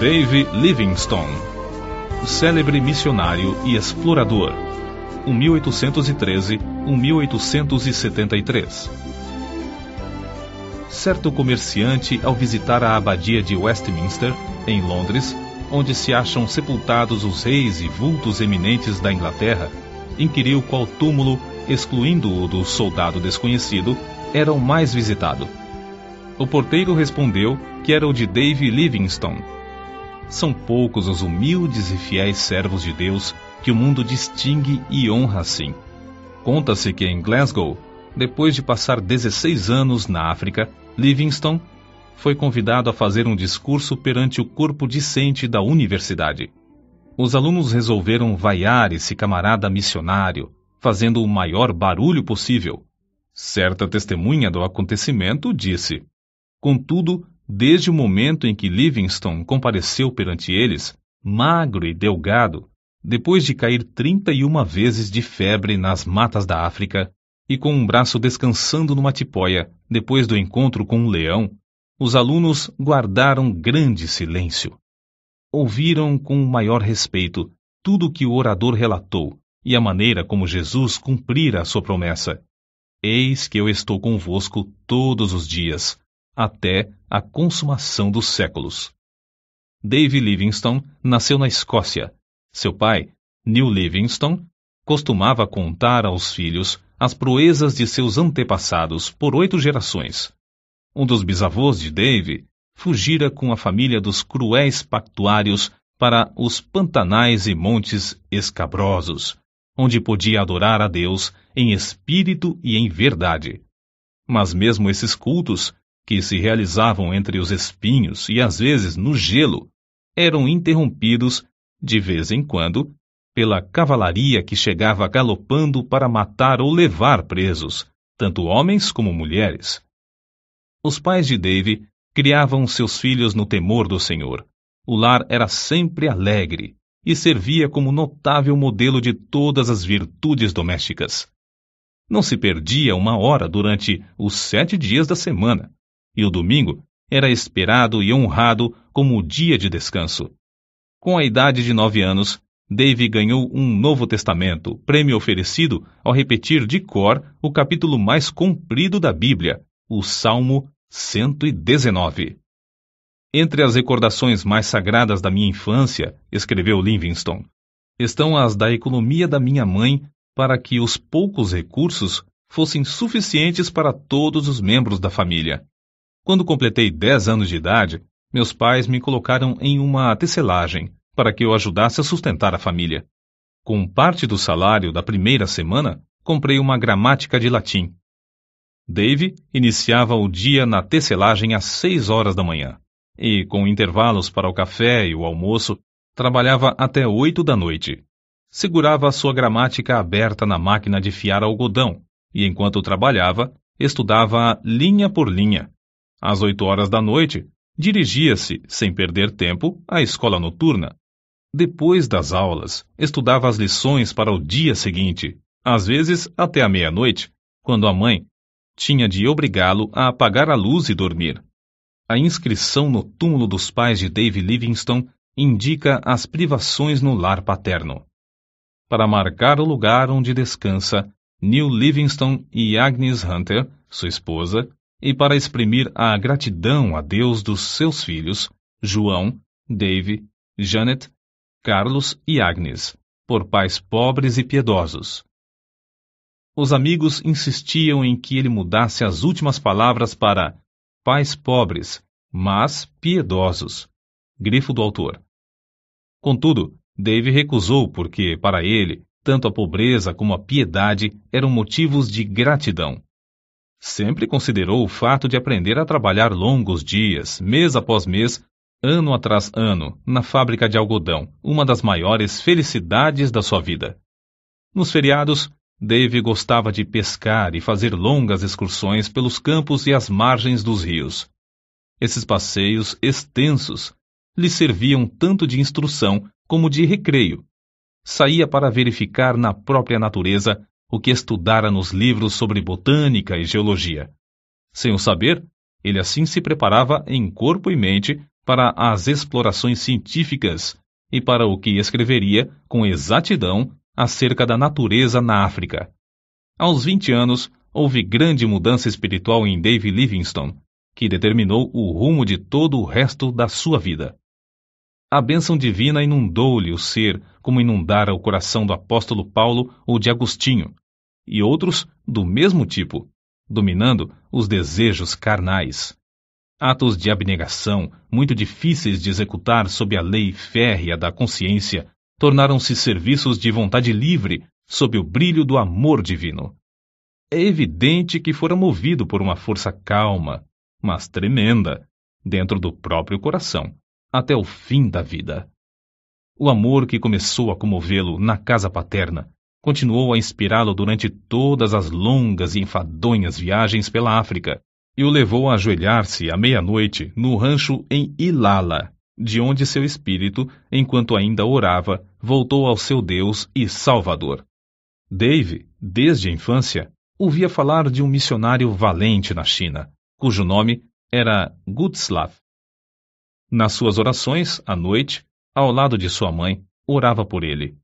Dave Livingstone, célebre missionário e explorador, 1813-1873. Certo comerciante, ao visitar a abadia de Westminster, em Londres, onde se acham sepultados os reis e vultos eminentes da Inglaterra, inquiriu qual túmulo, excluindo o do soldado desconhecido, era o mais visitado. O porteiro respondeu que era o de Dave Livingstone. São poucos os humildes e fiéis servos de Deus que o mundo distingue e honra assim. Conta-se que em Glasgow, depois de passar 16 anos na África, Livingstone foi convidado a fazer um discurso perante o corpo discente da universidade. Os alunos resolveram vaiar esse camarada missionário, fazendo o maior barulho possível. Certa testemunha do acontecimento disse: contudo, desde o momento em que Livingstone compareceu perante eles, magro e delgado, depois de cair 31 vezes de febre nas matas da África, e com um braço descansando numa tipóia, depois do encontro com um leão, os alunos guardaram grande silêncio. Ouviram com o maior respeito tudo o que o orador relatou e a maneira como Jesus cumprira a sua promessa. Eis que eu estou convosco todos os dias, até a consumação dos séculos. Dave Livingstone nasceu na Escócia. Seu pai, Neil Livingstone, costumava contar aos filhos as proezas de seus antepassados por 8 gerações. Um dos bisavôs de Dave fugira com a família dos cruéis pactuários para os pantanais e montes escabrosos, onde podia adorar a Deus em espírito e em verdade. Mas mesmo esses cultos, que se realizavam entre os espinhos e às vezes no gelo, eram interrompidos, de vez em quando, pela cavalaria que chegava galopando para matar ou levar presos, tanto homens como mulheres. Os pais de Dave criavam seus filhos no temor do Senhor. O lar era sempre alegre e servia como notável modelo de todas as virtudes domésticas. Não se perdia uma hora durante os 7 dias da semana, e o domingo era esperado e honrado como o dia de descanso. Com a idade de 9 anos, Dave ganhou um Novo Testamento, prêmio oferecido ao repetir de cor o capítulo mais comprido da Bíblia, o Salmo 119. Entre as recordações mais sagradas da minha infância, escreveu Livingstone, estão as da economia da minha mãe para que os poucos recursos fossem suficientes para todos os membros da família. Quando completei 10 anos de idade, meus pais me colocaram em uma tecelagem para que eu ajudasse a sustentar a família. Com parte do salário da primeira semana, comprei uma gramática de latim. Dave iniciava o dia na tecelagem às 6 horas da manhã, e, com intervalos para o café e o almoço, trabalhava até 8 da noite. Segurava a sua gramática aberta na máquina de fiar algodão, e enquanto trabalhava, estudava linha por linha. Às 8 horas da noite, dirigia-se, sem perder tempo, à escola noturna. Depois das aulas, estudava as lições para o dia seguinte, às vezes até a meia-noite, quando a mãe tinha de obrigá-lo a apagar a luz e dormir. A inscrição no túmulo dos pais de Dave Livingstone indica as privações no lar paterno. Para marcar o lugar onde descansa Neil Livingstone e Agnes Hunter, sua esposa, e para exprimir a gratidão a Deus dos seus filhos, João, Dave, Janet, Carlos e Agnes, por pais pobres e piedosos. Os amigos insistiam em que ele mudasse as últimas palavras para pais pobres, mas piedosos. Grifo do autor. Contudo, Dave recusou porque, para ele, tanto a pobreza como a piedade eram motivos de gratidão. Sempre considerou o fato de aprender a trabalhar longos dias, mês após mês, ano atrás ano, na fábrica de algodão, uma das maiores felicidades da sua vida. Nos feriados, Dave gostava de pescar e fazer longas excursões pelos campos e as margens dos rios. Esses passeios extensos lhe serviam tanto de instrução como de recreio. Saía para verificar na própria natureza o que estudara nos livros sobre botânica e geologia. Sem o saber, ele assim se preparava em corpo e mente para as explorações científicas e para o que escreveria com exatidão acerca da natureza na África. Aos 20 anos, houve grande mudança espiritual em Dave Livingstone, que determinou o rumo de todo o resto da sua vida. A bênção divina inundou-lhe o ser, como inundara o coração do apóstolo Paulo ou de Agostinho, e outros do mesmo tipo, dominando os desejos carnais. Atos de abnegação, muito difíceis de executar sob a lei férrea da consciência, tornaram-se serviços de vontade livre sob o brilho do amor divino. É evidente que fora movido por uma força calma, mas tremenda, dentro do próprio coração, até o fim da vida. O amor que começou a comovê-lo na casa paterna continuou a inspirá-lo durante todas as longas e enfadonhas viagens pela África e o levou a ajoelhar-se à meia-noite no rancho em Ilala, de onde seu espírito, enquanto ainda orava, voltou ao seu Deus e Salvador. Dave, desde a infância, ouvia falar de um missionário valente na China, cujo nome era Gutslav. Nas suas orações, à noite, ao lado de sua mãe, orava por ele.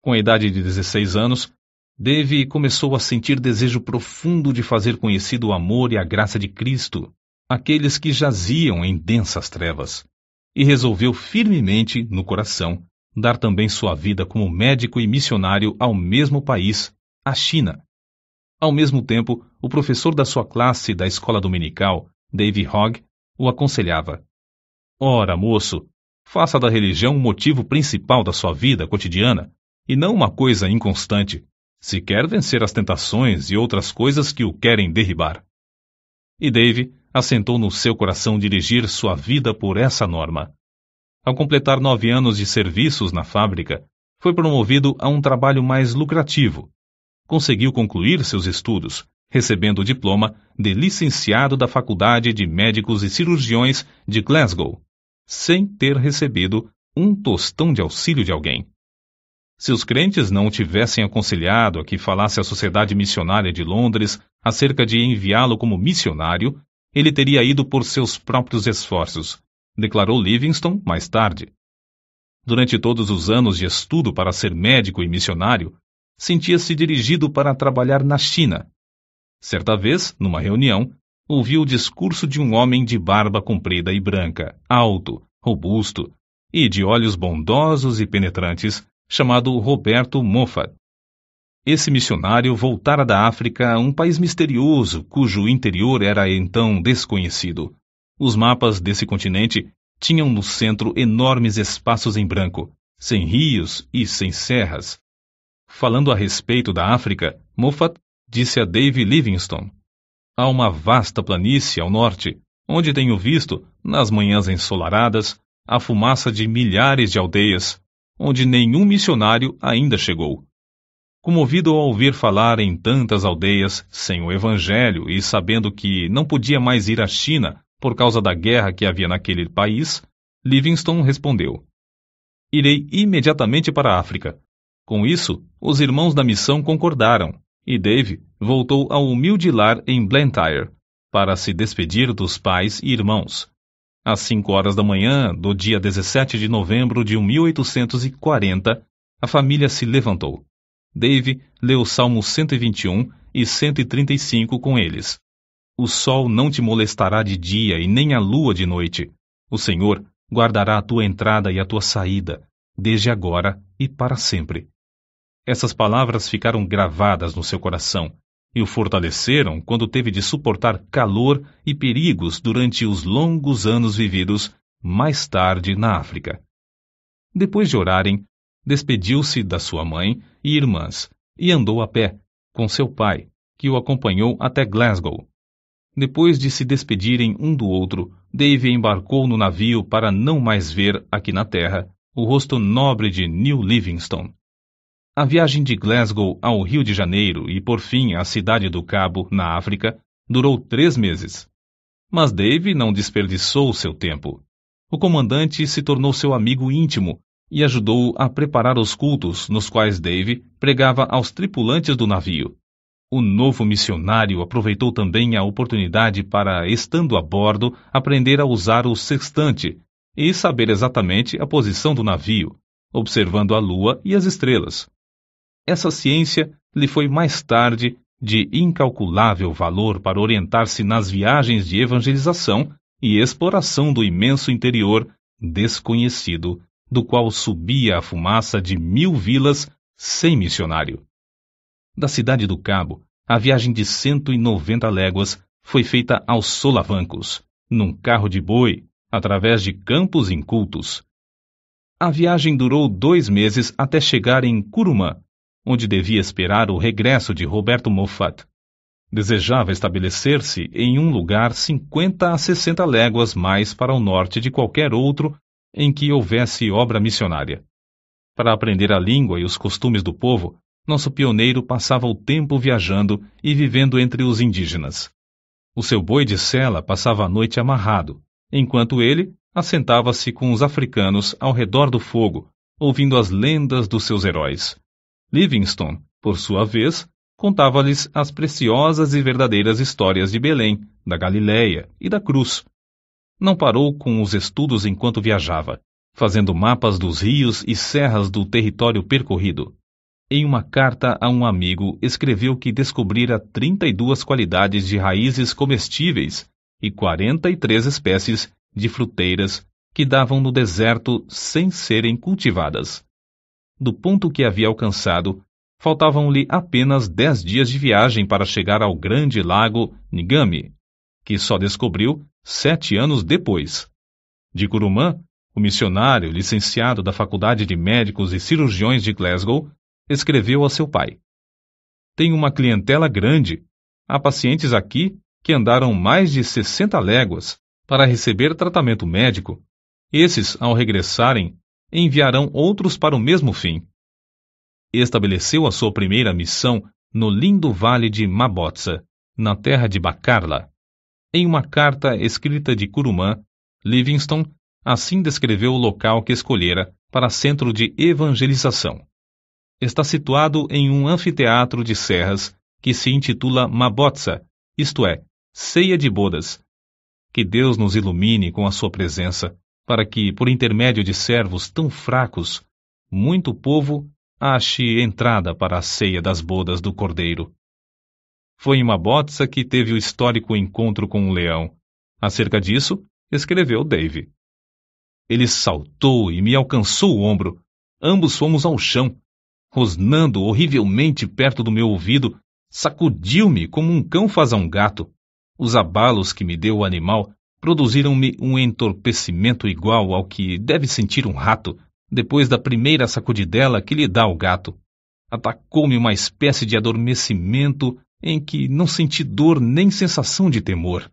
Com a idade de 16 anos, Dave começou a sentir desejo profundo de fazer conhecido o amor e a graça de Cristo, aqueles que jaziam em densas trevas, e resolveu firmemente, no coração, dar também sua vida como médico e missionário ao mesmo país, a China. Ao mesmo tempo, o professor da sua classe da escola dominical, Dave Hogg, o aconselhava: Ora, moço, faça da religião o motivo principal da sua vida cotidiana, e não uma coisa inconstante, se quer vencer as tentações e outras coisas que o querem derribar. E Dave assentou no seu coração dirigir sua vida por essa norma. Ao completar 9 anos de serviços na fábrica, foi promovido a um trabalho mais lucrativo. Conseguiu concluir seus estudos, recebendo o diploma de licenciado da Faculdade de Médicos e Cirurgiões de Glasgow, sem ter recebido um tostão de auxílio de alguém. Se os crentes não o tivessem aconselhado a que falasse à Sociedade Missionária de Londres acerca de enviá-lo como missionário, ele teria ido por seus próprios esforços, declarou Livingstone mais tarde. Durante todos os anos de estudo para ser médico e missionário, sentia-se dirigido para trabalhar na China. Certa vez, numa reunião, ouviu o discurso de um homem de barba comprida e branca, alto, robusto e de olhos bondosos e penetrantes, chamado Roberto Moffat. Esse missionário voltara da África a um país misterioso, cujo interior era então desconhecido. Os mapas desse continente tinham no centro enormes espaços em branco, sem rios e sem serras. Falando a respeito da África, Moffat disse a Dave Livingstone: há uma vasta planície ao norte, onde tenho visto, nas manhãs ensolaradas, a fumaça de milhares de aldeias, onde nenhum missionário ainda chegou. Comovido ao ouvir falar em tantas aldeias sem o Evangelho e sabendo que não podia mais ir à China por causa da guerra que havia naquele país, Livingstone respondeu: irei imediatamente para a África. Com isso, os irmãos da missão concordaram, e Dave voltou ao humilde lar em Blantyre, para se despedir dos pais e irmãos. Às 5 horas da manhã do dia 17 de novembro de 1840, a família se levantou. Dave leu Salmos 121 e 135 com eles. O sol não te molestará de dia e nem a lua de noite. O Senhor guardará a tua entrada e a tua saída, desde agora e para sempre. Essas palavras ficaram gravadas no seu coração e o fortaleceram quando teve de suportar calor e perigos durante os longos anos vividos mais tarde na África. Depois de orarem, despediu-se da sua mãe e irmãs e andou a pé, com seu pai, que o acompanhou até Glasgow. Depois de se despedirem um do outro, Dave embarcou no navio para não mais ver, aqui na terra, o rosto nobre de New Livingstone. A viagem de Glasgow ao Rio de Janeiro e, por fim, à cidade do Cabo, na África, durou 3 meses. Mas Dave não desperdiçou seu tempo. O comandante se tornou seu amigo íntimo e ajudou-o a preparar os cultos nos quais Dave pregava aos tripulantes do navio. O novo missionário aproveitou também a oportunidade para, estando a bordo, aprender a usar o sextante, e saber exatamente a posição do navio, observando a lua e as estrelas. Essa ciência lhe foi mais tarde de incalculável valor para orientar-se nas viagens de evangelização e exploração do imenso interior desconhecido, do qual subia a fumaça de 1000 vilas sem missionário. Da cidade do Cabo, a viagem de 190 léguas foi feita aos solavancos, num carro de boi, através de campos incultos. A viagem durou 2 meses até chegar em Curumã, onde devia esperar o regresso de Roberto Moffat. Desejava estabelecer-se em um lugar 50 a 60 léguas mais para o norte de qualquer outro em que houvesse obra missionária. Para aprender a língua e os costumes do povo, nosso pioneiro passava o tempo viajando e vivendo entre os indígenas. O seu boi de sela passava a noite amarrado, enquanto ele assentava-se com os africanos ao redor do fogo, ouvindo as lendas dos seus heróis. Livingstone, por sua vez, contava-lhes as preciosas e verdadeiras histórias de Belém, da Galileia e da Cruz. Não parou com os estudos enquanto viajava, fazendo mapas dos rios e serras do território percorrido. Em uma carta a um amigo, escreveu que descobrira 32 qualidades de raízes comestíveis e 43 espécies de fruteiras que davam no deserto sem serem cultivadas. Do ponto que havia alcançado, faltavam-lhe apenas 10 dias de viagem para chegar ao grande lago Ngami, que só descobriu 7 anos depois. De Curumã, o missionário, licenciado da Faculdade de Médicos e Cirurgiões de Glasgow, escreveu a seu pai: "Tenho uma clientela grande. Há pacientes aqui que andaram mais de 60 léguas para receber tratamento médico. Esses, ao regressarem, enviarão outros para o mesmo fim." Estabeleceu a sua primeira missão no lindo vale de Mabotsa, na terra de Bacarla. Em uma carta escrita de Curumã, Livingstone assim descreveu o local que escolhera para centro de evangelização. Está situado em um anfiteatro de serras que se intitula Mabotsa, isto é, ceia de bodas. Que Deus nos ilumine com a sua presença, para que, por intermédio de servos tão fracos, muito povo ache entrada para a ceia das bodas do Cordeiro. Foi em Mabotsa que teve o histórico encontro com um leão. Acerca disso, escreveu Dave: "Ele saltou e me alcançou o ombro. Ambos fomos ao chão. Rosnando horrivelmente perto do meu ouvido, sacudiu-me como um cão faz a um gato. Os abalos que me deu o animal produziram-me um entorpecimento igual ao que deve sentir um rato depois da primeira sacudidela que lhe dá o gato. Atacou-me uma espécie de adormecimento em que não senti dor nem sensação de temor.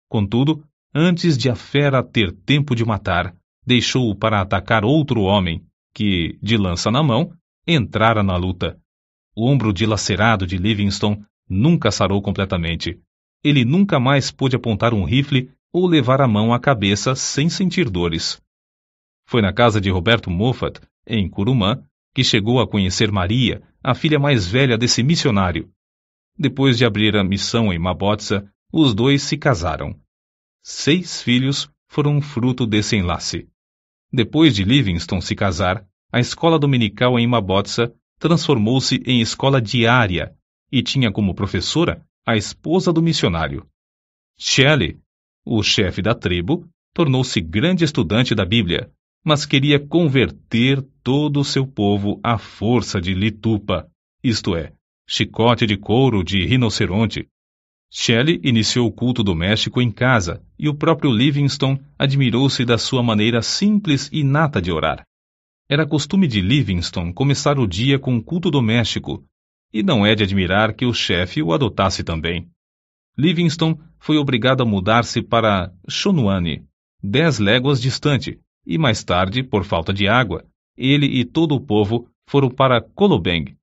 Contudo, antes de a fera ter tempo de matar, deixou-o para atacar outro homem, que, de lança na mão, entrara na luta. O ombro dilacerado de Livingstone nunca sarou completamente. Ele nunca mais pôde apontar um rifle ou levar a mão à cabeça sem sentir dores. Foi na casa de Roberto Moffat, em Curumã, que chegou a conhecer Maria, a filha mais velha desse missionário. Depois de abrir a missão em Mabotsa, os dois se casaram. 6 filhos foram fruto desse enlace. Depois de Livingstone se casar, a escola dominical em Mabotsa transformou-se em escola diária e tinha como professora a esposa do missionário. Shelley, o chefe da tribo, tornou-se grande estudante da Bíblia, mas queria converter todo o seu povo à força de litupa, isto é, chicote de couro de rinoceronte. Shelley iniciou o culto doméstico em casa e o próprio Livingstone admirou-se da sua maneira simples e inata de orar. Era costume de Livingstone começar o dia com um culto doméstico, e não é de admirar que o chefe o adotasse também. Livingstone foi obrigado a mudar-se para Chonuane, 10 léguas distante, e mais tarde, por falta de água, ele e todo o povo foram para Kolobeng.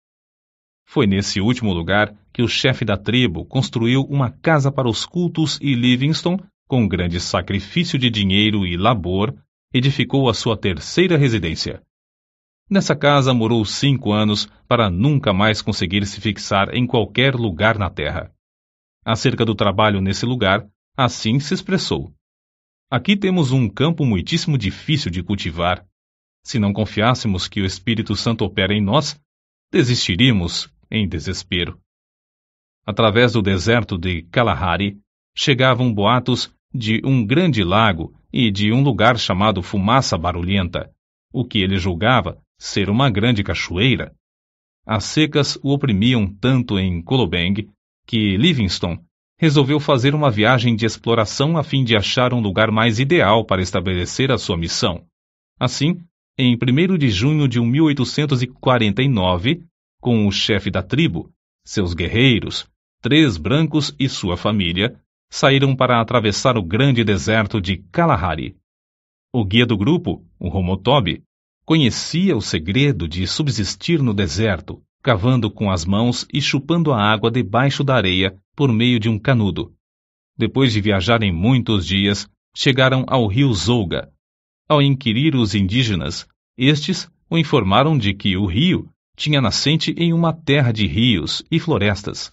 Foi nesse último lugar que o chefe da tribo construiu uma casa para os cultos e Livingstone, com grande sacrifício de dinheiro e labor, edificou a sua terceira residência. Nessa casa morou 5 anos para nunca mais conseguir se fixar em qualquer lugar na terra. Acerca do trabalho nesse lugar, assim se expressou: Aqui temos um campo muitíssimo difícil de cultivar. Se não confiássemos que o Espírito Santo opera em nós, desistiríamos em desespero. Através do deserto de Kalahari, chegavam boatos de um grande lago e de um lugar chamado Fumaça Barulhenta, o que ele julgava ser uma grande cachoeira. As secas o oprimiam tanto em Kolobeng que Livingstone resolveu fazer uma viagem de exploração a fim de achar um lugar mais ideal para estabelecer a sua missão. Assim, em 1º de junho de 1849, com o chefe da tribo, seus guerreiros, 3 brancos e sua família, saíram para atravessar o grande deserto de Kalahari. O guia do grupo, o Homotobi, conhecia o segredo de subsistir no deserto, cavando com as mãos e chupando a água debaixo da areia por meio de um canudo. Depois de viajarem muitos dias, chegaram ao rio Zouga. Ao inquirir os indígenas, estes o informaram de que o rio tinha nascente em uma terra de rios e florestas.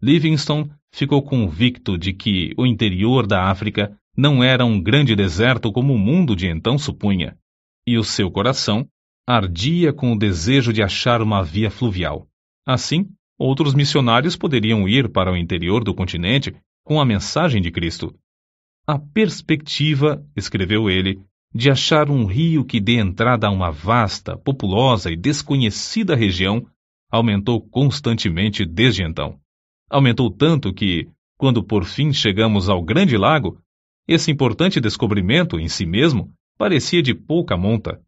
Livingstone ficou convicto de que o interior da África não era um grande deserto como o mundo de então supunha, e o seu coração ardia com o desejo de achar uma via fluvial. Assim, outros missionários poderiam ir para o interior do continente com a mensagem de Cristo. A perspectiva, escreveu ele, de achar um rio que dê entrada a uma vasta, populosa e desconhecida região aumentou constantemente desde então. Aumentou tanto que, quando por fim chegamos ao Grande Lago, esse importante descobrimento em si mesmo parecia de pouca monta.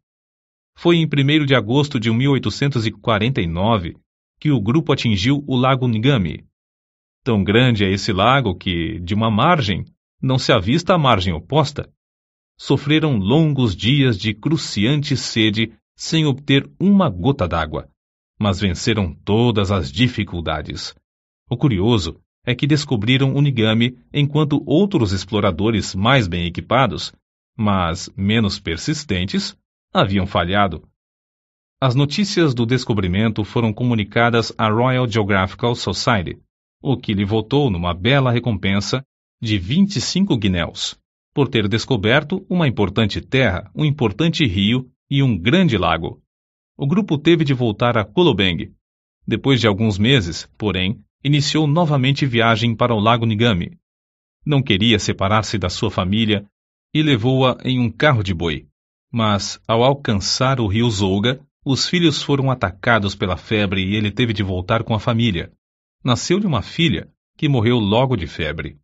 Foi em 1º de agosto de 1849 que o grupo atingiu o Lago Ngami. Tão grande é esse lago que, de uma margem, não se avista a margem oposta. Sofreram longos dias de cruciante sede sem obter uma gota d'água, mas venceram todas as dificuldades. O curioso é que descobriram o Ngami enquanto outros exploradores mais bem equipados, mas menos persistentes, haviam falhado. As notícias do descobrimento foram comunicadas à Royal Geographical Society, o que lhe votou numa bela recompensa de 25 guinéus, por ter descoberto uma importante terra, um importante rio e um grande lago. O grupo teve de voltar a Kolobeng. Depois de alguns meses, porém, iniciou novamente viagem para o Lago Ngami. Não queria separar-se da sua família e levou-a em um carro de boi. Mas, ao alcançar o rio Zouga, os filhos foram atacados pela febre e ele teve de voltar com a família. Nasceu-lhe uma filha, que morreu logo de febre.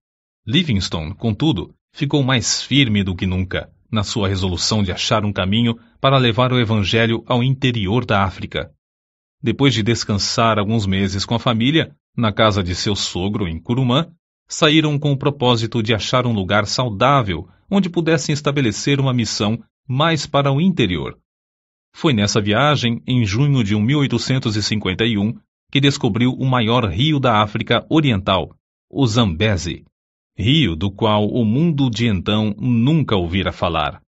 Livingstone, contudo, ficou mais firme do que nunca, na sua resolução de achar um caminho para levar o evangelho ao interior da África. Depois de descansar alguns meses com a família, na casa de seu sogro em Kurumã, saíram com o propósito de achar um lugar saudável onde pudessem estabelecer uma missão mais para o interior. Foi nessa viagem, em junho de 1851, que descobriu o maior rio da África Oriental, o Zambeze, rio do qual o mundo de então nunca ouvira falar.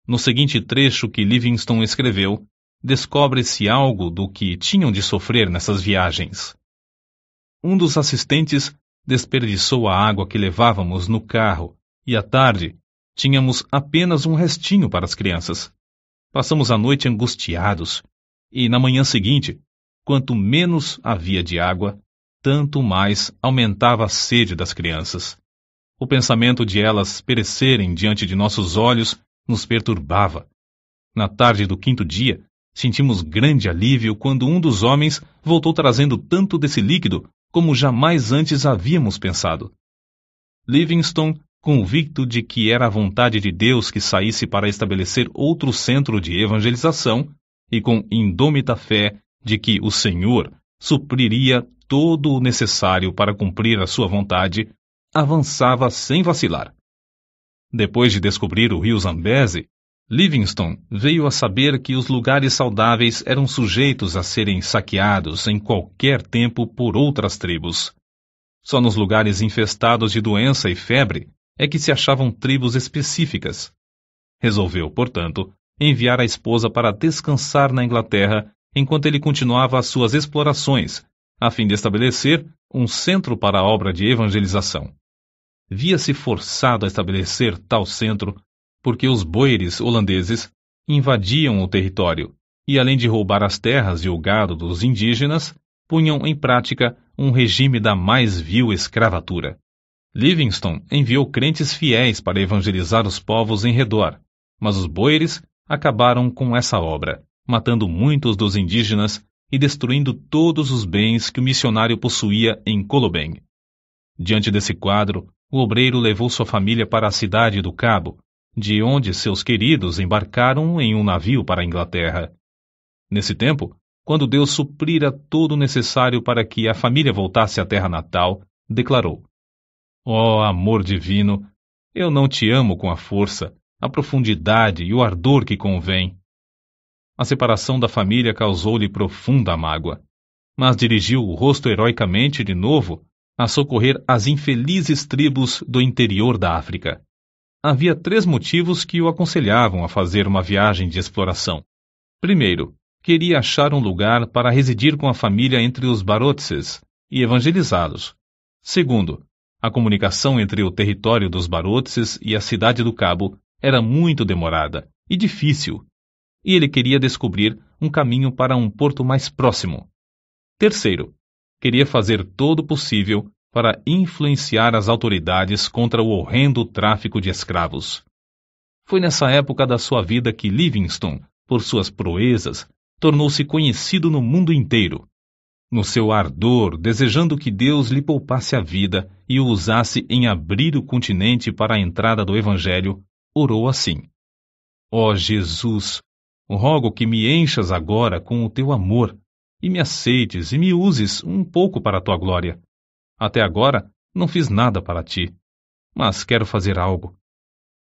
No seguinte trecho que Livingstone escreveu, descobre-se algo do que tinham de sofrer nessas viagens. Um dos assistentes desperdiçou a água que levávamos no carro, e à tarde tínhamos apenas um restinho para as crianças. Passamos a noite angustiados, e na manhã seguinte, quanto menos havia de água, tanto mais aumentava a sede das crianças. O pensamento de elas perecerem diante de nossos olhos nos perturbava. Na tarde do 5º dia, sentimos grande alívio quando um dos homens voltou trazendo tanto desse líquido como jamais antes havíamos pensado. Livingstone, convicto de que era a vontade de Deus que saísse para estabelecer outro centro de evangelização, e com indômita fé de que o Senhor supriria todo o necessário para cumprir a sua vontade, avançava sem vacilar. Depois de descobrir o rio Zambeze, Livingstone veio a saber que os lugares saudáveis eram sujeitos a serem saqueados em qualquer tempo por outras tribos. Só nos lugares infestados de doença e febre é que se achavam tribos específicas. Resolveu, portanto, enviar a esposa para descansar na Inglaterra enquanto ele continuava as suas explorações, a fim de estabelecer um centro para a obra de evangelização. via-se forçado a estabelecer tal centro porque os boeres holandeses invadiam o território e, além de roubar as terras e o gado dos indígenas, punham em prática um regime da mais vil escravatura. Livingstone enviou crentes fiéis para evangelizar os povos em redor, mas os boeres acabaram com essa obra, matando muitos dos indígenas e destruindo todos os bens que o missionário possuía em Colobeng. Diante desse quadro, o obreiro levou sua família para a cidade do Cabo, de onde seus queridos embarcaram em um navio para a Inglaterra. Nesse tempo, quando Deus suprira todo o necessário para que a família voltasse à terra natal, declarou: Ó amor divino, eu não te amo com a força, a profundidade e o ardor que convém. A separação da família causou-lhe profunda mágoa, mas dirigiu o rosto heroicamente de novo a socorrer as infelizes tribos do interior da África. Havia 3 motivos que o aconselhavam a fazer uma viagem de exploração. Primeiro, queria achar um lugar para residir com a família entre os Barotses e evangelizá-los. Segundo, a comunicação entre o território dos Barotses e a cidade do Cabo era muito demorada e difícil, e ele queria descobrir um caminho para um porto mais próximo. Terceiro, queria fazer todo o possível para influenciar as autoridades contra o horrendo tráfico de escravos. Foi nessa época da sua vida que Livingstone, por suas proezas, tornou-se conhecido no mundo inteiro. No seu ardor, desejando que Deus lhe poupasse a vida e o usasse em abrir o continente para a entrada do Evangelho, orou assim: Ó Jesus, rogo que me enchas agora com o teu amor, e me aceites e me uses um pouco para a tua glória. Até agora não fiz nada para ti, mas quero fazer algo.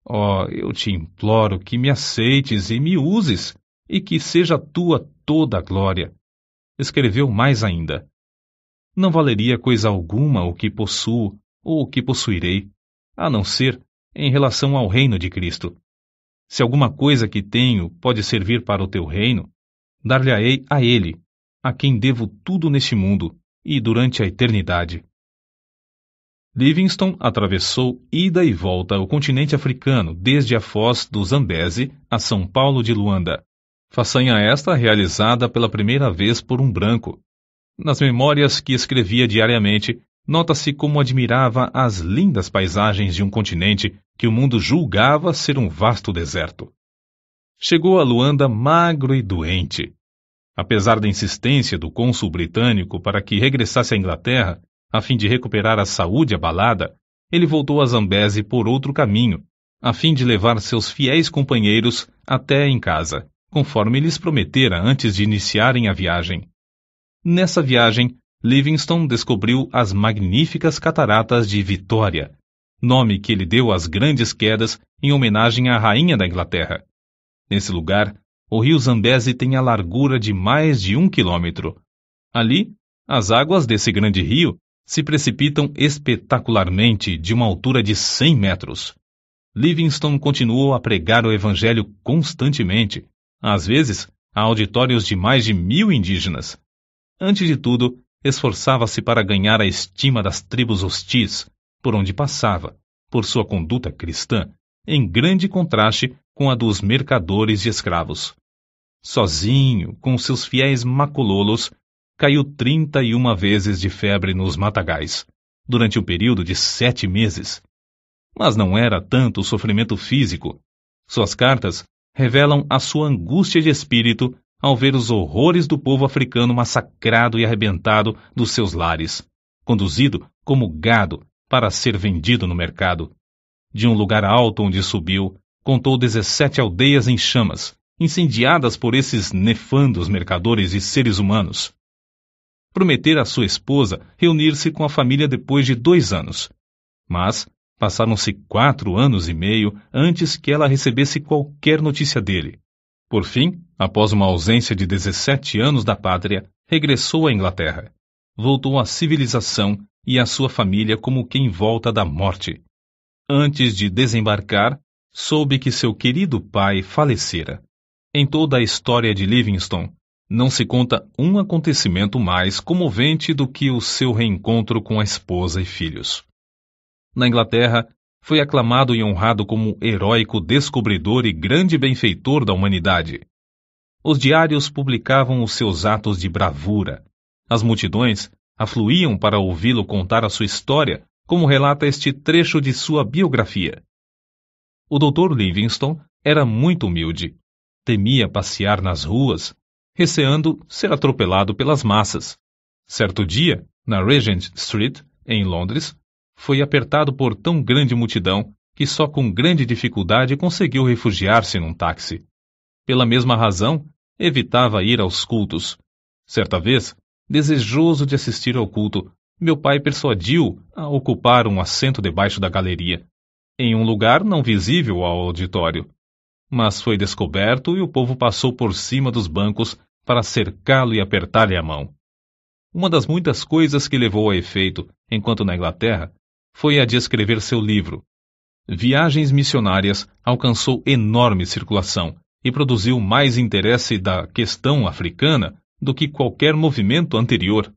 Ó, eu te imploro que me aceites e me uses, e que seja tua toda a glória. Escreveu mais ainda: Não valeria coisa alguma o que possuo ou o que possuirei, a não ser em relação ao reino de Cristo. Se alguma coisa que tenho pode servir para o teu reino, dar-lhe-ei a ele, a quem devo tudo neste mundo e durante a eternidade. Livingstone atravessou ida e volta o continente africano desde a foz do Zambeze a São Paulo de Luanda. Façanha esta realizada pela primeira vez por um branco. Nas memórias que escrevia diariamente, nota-se como admirava as lindas paisagens de um continente que o mundo julgava ser um vasto deserto. Chegou a Luanda magro e doente. Apesar da insistência do cônsul britânico para que regressasse à Inglaterra, a fim de recuperar a saúde abalada, ele voltou a Zambeze por outro caminho, a fim de levar seus fiéis companheiros até em casa, conforme lhes prometera antes de iniciarem a viagem. Nessa viagem, Livingstone descobriu as magníficas cataratas de Vitória, nome que ele deu às grandes quedas em homenagem à rainha da Inglaterra. Nesse lugar, o rio Zambeze tem a largura de mais de 1 quilômetro. Ali, as águas desse grande rio se precipitam espetacularmente de uma altura de 100 metros. Livingstone continuou a pregar o evangelho constantemente, às vezes a auditórios de mais de 1000 indígenas. Antes de tudo, esforçava-se para ganhar a estima das tribos hostis, por onde passava, por sua conduta cristã, em grande contraste com a dos mercadores de escravos. Sozinho, com seus fiéis macololos, caiu 31 vezes de febre nos matagais, durante um período de 7 meses. Mas não era tanto o sofrimento físico. Suas cartas revelam a sua angústia de espírito ao ver os horrores do povo africano massacrado e arrebentado dos seus lares, conduzido como gado para ser vendido no mercado. De um lugar alto onde subiu, contou 17 aldeias em chamas, incendiadas por esses nefandos mercadores e seres humanos. Prometera à sua esposa reunir-se com a família depois de 2 anos. Mas passaram-se 4 anos e meio antes que ela recebesse qualquer notícia dele. Por fim, após uma ausência de 17 anos da pátria, regressou à Inglaterra. Voltou à civilização e à sua família como quem volta da morte. Antes de desembarcar, soube que seu querido pai falecera. Em toda a história de Livingstone, não se conta um acontecimento mais comovente do que o seu reencontro com a esposa e filhos. Na Inglaterra, foi aclamado e honrado como heróico descobridor e grande benfeitor da humanidade. Os diários publicavam os seus atos de bravura. As multidões afluíam para ouvi-lo contar a sua história, como relata este trecho de sua biografia. O Dr. Livingstone era muito humilde. Temia passear nas ruas, receando ser atropelado pelas massas. Certo dia, na Regent Street, em Londres, foi apertado por tão grande multidão que só com grande dificuldade conseguiu refugiar-se num táxi. Pela mesma razão, evitava ir aos cultos. Certa vez, desejoso de assistir ao culto, meu pai persuadiu a ocupar um assento debaixo da galeria, em um lugar não visível ao auditório. Mas foi descoberto e o povo passou por cima dos bancos para cercá-lo e apertar-lhe a mão. Uma das muitas coisas que levou a efeito, enquanto na Inglaterra, foi a de escrever seu livro. Viagens Missionárias alcançou enorme circulação e produziu mais interesse da questão africana do que qualquer movimento anterior.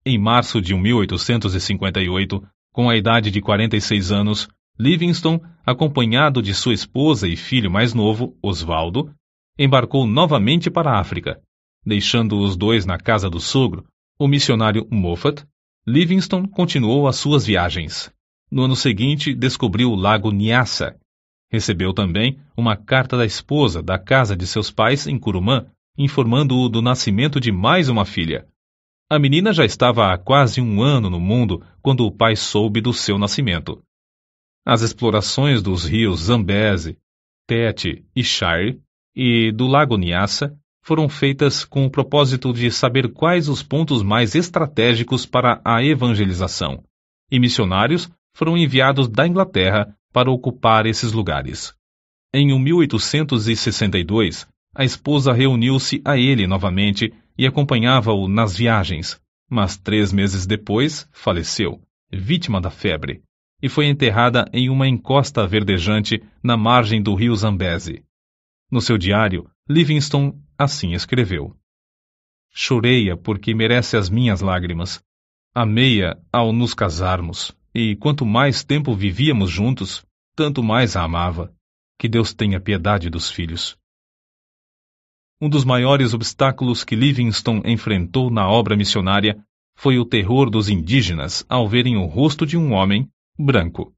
Em março de 1858, com a idade de 46 anos, Livingstone, acompanhado de sua esposa e filho mais novo, Osvaldo, embarcou novamente para a África. Deixando os dois na casa do sogro, o missionário Moffat, Livingstone continuou as suas viagens. No ano seguinte, descobriu o lago Nyassa. Recebeu também uma carta da esposa da casa de seus pais em Curumã, informando-o do nascimento de mais uma filha. A menina já estava há quase um ano no mundo quando o pai soube do seu nascimento. As explorações dos rios Zambeze, Tete e Shire e do lago Nyassa foram feitas com o propósito de saber quais os pontos mais estratégicos para a evangelização, e missionários foram enviados da Inglaterra para ocupar esses lugares. Em 1862, a esposa reuniu-se a ele novamente e acompanhava-o nas viagens, mas 3 meses depois faleceu, vítima da febre, e foi enterrada em uma encosta verdejante na margem do rio Zambeze. No seu diário, Livingstone assim escreveu: Chorei-a porque merece as minhas lágrimas. Amei-a ao nos casarmos, e quanto mais tempo vivíamos juntos, tanto mais a amava. Que Deus tenha piedade dos filhos. Um dos maiores obstáculos que Livingstone enfrentou na obra missionária foi o terror dos indígenas ao verem o rosto de um homem branco.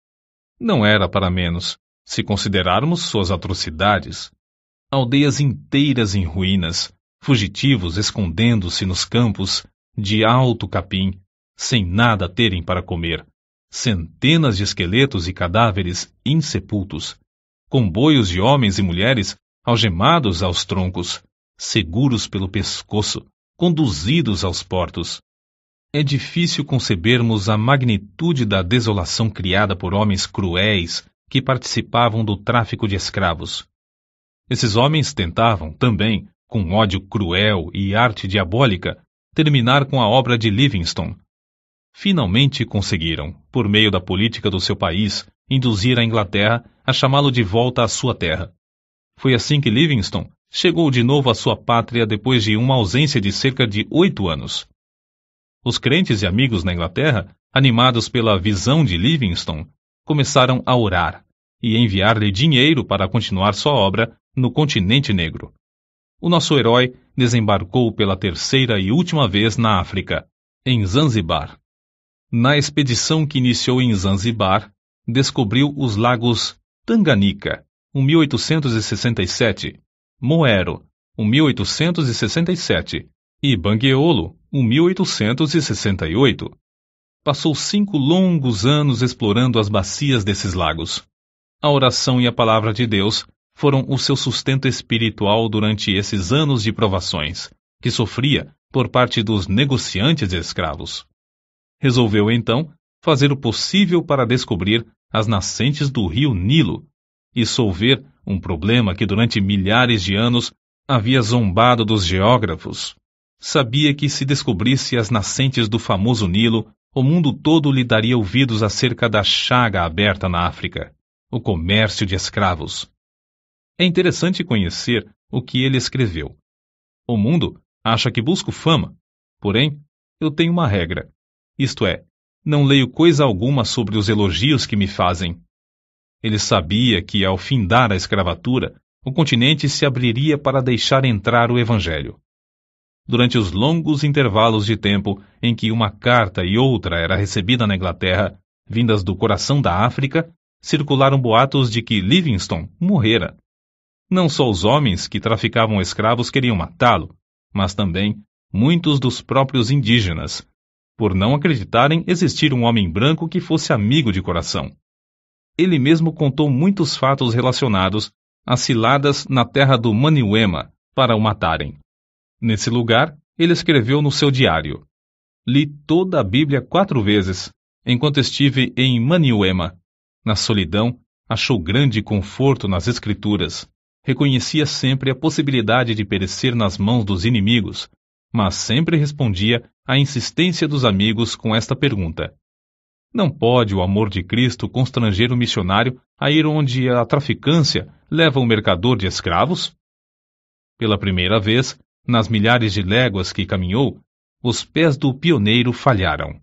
Não era para menos, se considerarmos suas atrocidades. Aldeias inteiras em ruínas, fugitivos escondendo-se nos campos de alto capim, sem nada terem para comer, centenas de esqueletos e cadáveres insepultos, comboios de homens e mulheres algemados aos troncos, seguros pelo pescoço, conduzidos aos portos. É difícil concebermos a magnitude da desolação criada por homens cruéis que participavam do tráfico de escravos. Esses homens tentavam, também, com ódio cruel e arte diabólica, terminar com a obra de Livingstone. Finalmente conseguiram, por meio da política do seu país, induzir a Inglaterra a chamá-lo de volta à sua terra. Foi assim que Livingstone chegou de novo à sua pátria depois de uma ausência de cerca de 8 anos. Os crentes e amigos na Inglaterra, animados pela visão de Livingstone, começaram a orar e enviar-lhe dinheiro para continuar sua obra no continente negro. O nosso herói desembarcou pela 3ª e última vez na África, em Zanzibar. Na expedição que iniciou em Zanzibar, descobriu os lagos Tanganyika, 1867, Moero, 1867, e Bangueolo, 1868. Passou 5 longos anos explorando as bacias desses lagos. A oração e a palavra de Deus foram o seu sustento espiritual durante esses anos de provações, que sofria por parte dos negociantes de escravos. Resolveu, então, fazer o possível para descobrir as nascentes do rio Nilo e solver um problema que durante milhares de anos havia zombado dos geógrafos. Sabia que se descobrisse as nascentes do famoso Nilo, o mundo todo lhe daria ouvidos acerca da chaga aberta na África, o comércio de escravos. É interessante conhecer o que ele escreveu. O mundo acha que busco fama, porém, eu tenho uma regra, isto é, Não leio coisa alguma sobre os elogios que me fazem. Ele sabia que, ao findar a escravatura, o continente se abriria para deixar entrar o Evangelho. Durante os longos intervalos de tempo em que uma carta e outra era recebida na Inglaterra, vindas do coração da África, circularam boatos de que Livingstone morrera. Não só os homens que traficavam escravos queriam matá-lo, mas também muitos dos próprios indígenas, por não acreditarem existir um homem branco que fosse amigo de coração. Ele mesmo contou muitos fatos relacionados às ciladas na terra do Maniuema para o matarem. Nesse lugar, ele escreveu no seu diário: li toda a Bíblia 4 vezes, enquanto estive em Maniuema. Na solidão, achou grande conforto nas Escrituras. Reconhecia sempre a possibilidade de perecer nas mãos dos inimigos, mas sempre respondia à insistência dos amigos com esta pergunta: não pode o amor de Cristo constranger o missionário a ir onde a traficância leva o mercador de escravos? Pela primeira vez, nas milhares de léguas que caminhou, os pés do pioneiro falharam.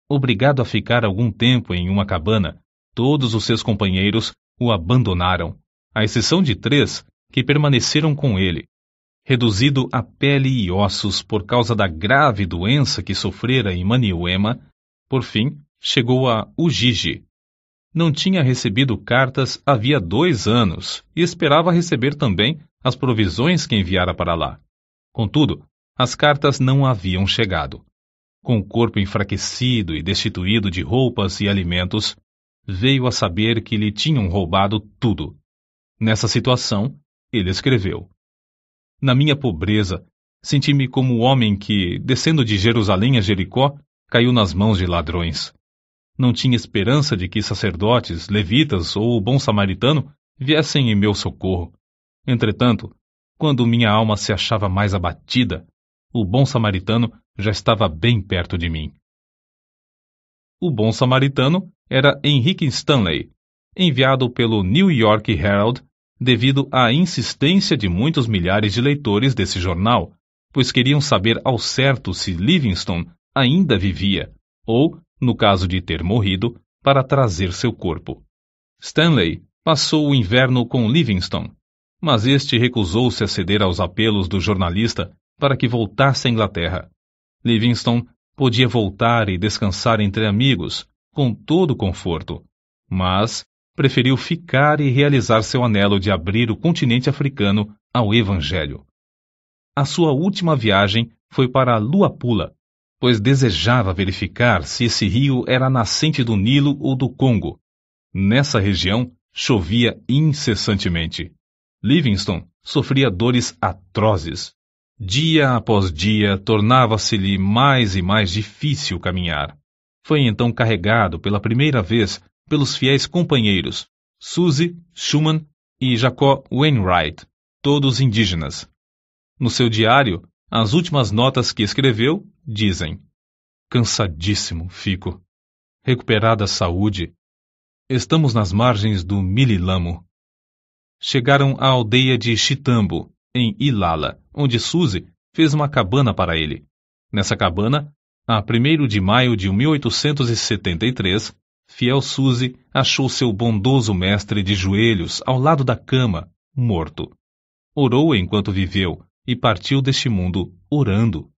Obrigado a ficar algum tempo em uma cabana, todos os seus companheiros o abandonaram, à exceção de 3 que permaneceram com ele. Reduzido a pele e ossos por causa da grave doença que sofrera em Maniuema, por fim, chegou a Ujiji. Não tinha recebido cartas havia 2 anos e esperava receber também as provisões que enviara para lá. Contudo, as cartas não haviam chegado. Com o corpo enfraquecido e destituído de roupas e alimentos, veio a saber que lhe tinham roubado tudo. Nessa situação, ele escreveu: na minha pobreza, senti-me como o homem que, descendo de Jerusalém a Jericó, caiu nas mãos de ladrões. Não tinha esperança de que sacerdotes, levitas ou o bom samaritano viessem em meu socorro. Entretanto, quando minha alma se achava mais abatida, o bom samaritano já estava bem perto de mim. O bom samaritano era Henrique Stanley, enviado pelo New York Herald devido à insistência de muitos milhares de leitores desse jornal, pois queriam saber ao certo se Livingstone ainda vivia, ou, no caso de ter morrido, para trazer seu corpo. Stanley passou o inverno com Livingstone, mas este recusou-se a ceder aos apelos do jornalista para que voltasse à Inglaterra. Livingstone podia voltar e descansar entre amigos, com todo o conforto, mas preferiu ficar e realizar seu anelo de abrir o continente africano ao Evangelho. A sua última viagem foi para Luapula, pois desejava verificar se esse rio era a nascente do Nilo ou do Congo. Nessa região, chovia incessantemente. Livingstone sofria dores atrozes. Dia após dia, tornava-se-lhe mais e mais difícil caminhar. Foi então carregado pela primeira vez pelos fiéis companheiros Suzy, Schumann e Jacob Wainwright, todos indígenas. No seu diário, as últimas notas que escreveu dizem: cansadíssimo fico. Recuperada a saúde. Estamos nas margens do Mililamo. Chegaram à aldeia de Chitambo, em Ilala, onde Suzy fez uma cabana para ele. Nessa cabana, a 1º de maio de 1873, fiel Suzy achou seu bondoso mestre de joelhos ao lado da cama, morto. Orou enquanto viveu e partiu deste mundo orando.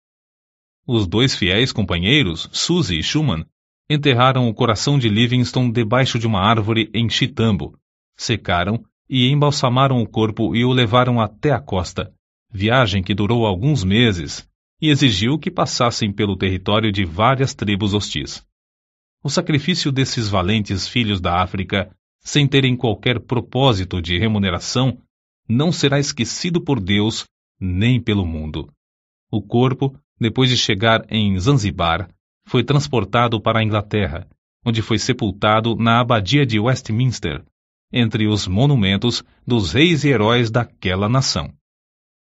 Os 2 fiéis companheiros, Suzy e Schumann, enterraram o coração de Livingstone debaixo de uma árvore em Chitambo, secaram e embalsamaram o corpo e o levaram até a costa, viagem que durou alguns meses e exigiu que passassem pelo território de várias tribos hostis. O sacrifício desses valentes filhos da África, sem terem qualquer propósito de remuneração, não será esquecido por Deus nem pelo mundo. O corpo, depois de chegar em Zanzibar, foi transportado para a Inglaterra, onde foi sepultado na abadia de Westminster, entre os monumentos dos reis e heróis daquela nação.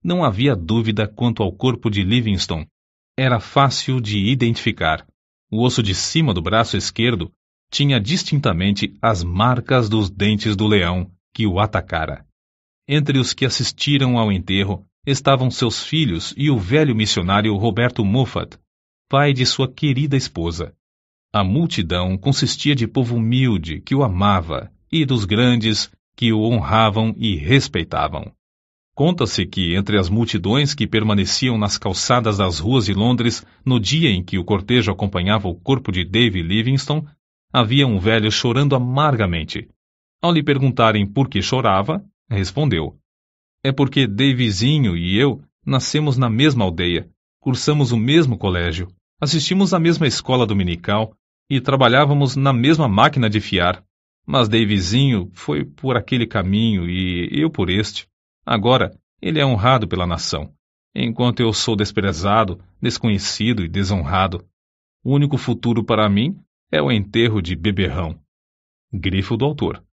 Não havia dúvida quanto ao corpo de Livingstone. Era fácil de identificar. O osso de cima do braço esquerdo tinha distintamente as marcas dos dentes do leão que o atacara. Entre os que assistiram ao enterro estavam seus filhos e o velho missionário Roberto Moffat, pai de sua querida esposa. A multidão consistia de povo humilde que o amava e dos grandes que o honravam e respeitavam. Conta-se que entre as multidões que permaneciam nas calçadas das ruas de Londres no dia em que o cortejo acompanhava o corpo de David Livingstone, havia um velho chorando amargamente. Ao lhe perguntarem por que chorava, respondeu: "É porque Davizinho e eu nascemos na mesma aldeia, cursamos o mesmo colégio, assistimos à mesma escola dominical e trabalhávamos na mesma máquina de fiar. Mas Davizinho foi por aquele caminho e eu por este. Agora, ele é honrado pela nação, enquanto eu sou desprezado, desconhecido e desonrado. O único futuro para mim é o enterro de beberrão." Grifo do autor.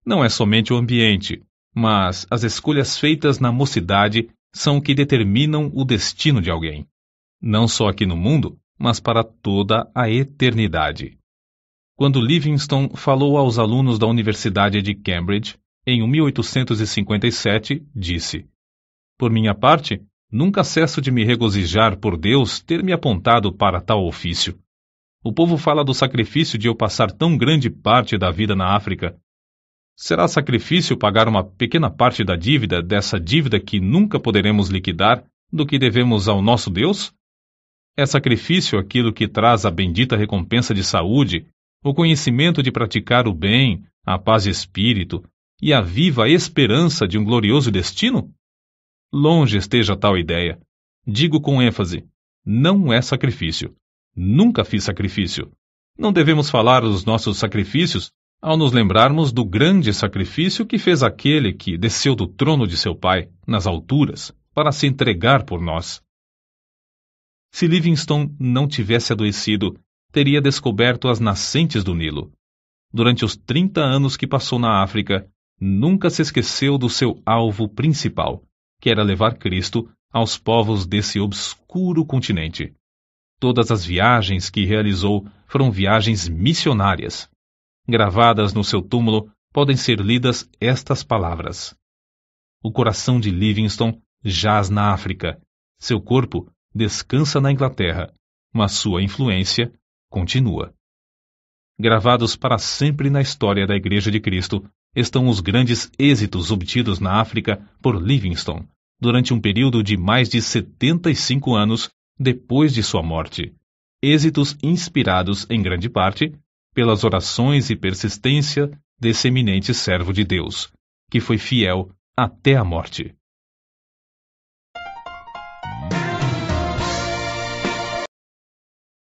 Não é somente o ambiente, mas as escolhas feitas na mocidade são o que determinam o destino de alguém. Não só aqui no mundo, mas para toda a eternidade. Quando Livingstone falou aos alunos da Universidade de Cambridge, em 1857, disse: "Por minha parte, nunca cesso de me regozijar por Deus ter me apontado para tal ofício. O povo fala do sacrifício de eu passar tão grande parte da vida na África. Será sacrifício pagar uma pequena parte da dívida, dessa dívida que nunca poderemos liquidar, do que devemos ao nosso Deus? É sacrifício aquilo que traz a bendita recompensa de saúde, o conhecimento de praticar o bem, a paz de espírito e a viva esperança de um glorioso destino? Longe esteja tal ideia. Digo com ênfase, não é sacrifício. Nunca fiz sacrifício. Não devemos falar dos nossos sacrifícios ao nos lembrarmos do grande sacrifício que fez aquele que desceu do trono de seu Pai, nas alturas, para se entregar por nós. Se Livingstone não tivesse adoecido, teria descoberto as nascentes do Nilo. Durante os 30 anos que passou na África, nunca se esqueceu do seu alvo principal, que era levar Cristo aos povos desse obscuro continente. Todas as viagens que realizou foram viagens missionárias. Gravadas no seu túmulo podem ser lidas estas palavras: "O coração de Livingstone jaz na África, seu corpo descansa na Inglaterra, mas sua influência continua." Gravados para sempre na história da Igreja de Cristo estão os grandes êxitos obtidos na África por Livingstone, durante um período de mais de 75 anos depois de sua morte. Êxitos inspirados, em grande parte, pelas orações e persistência desse eminente servo de Deus, que foi fiel até a morte.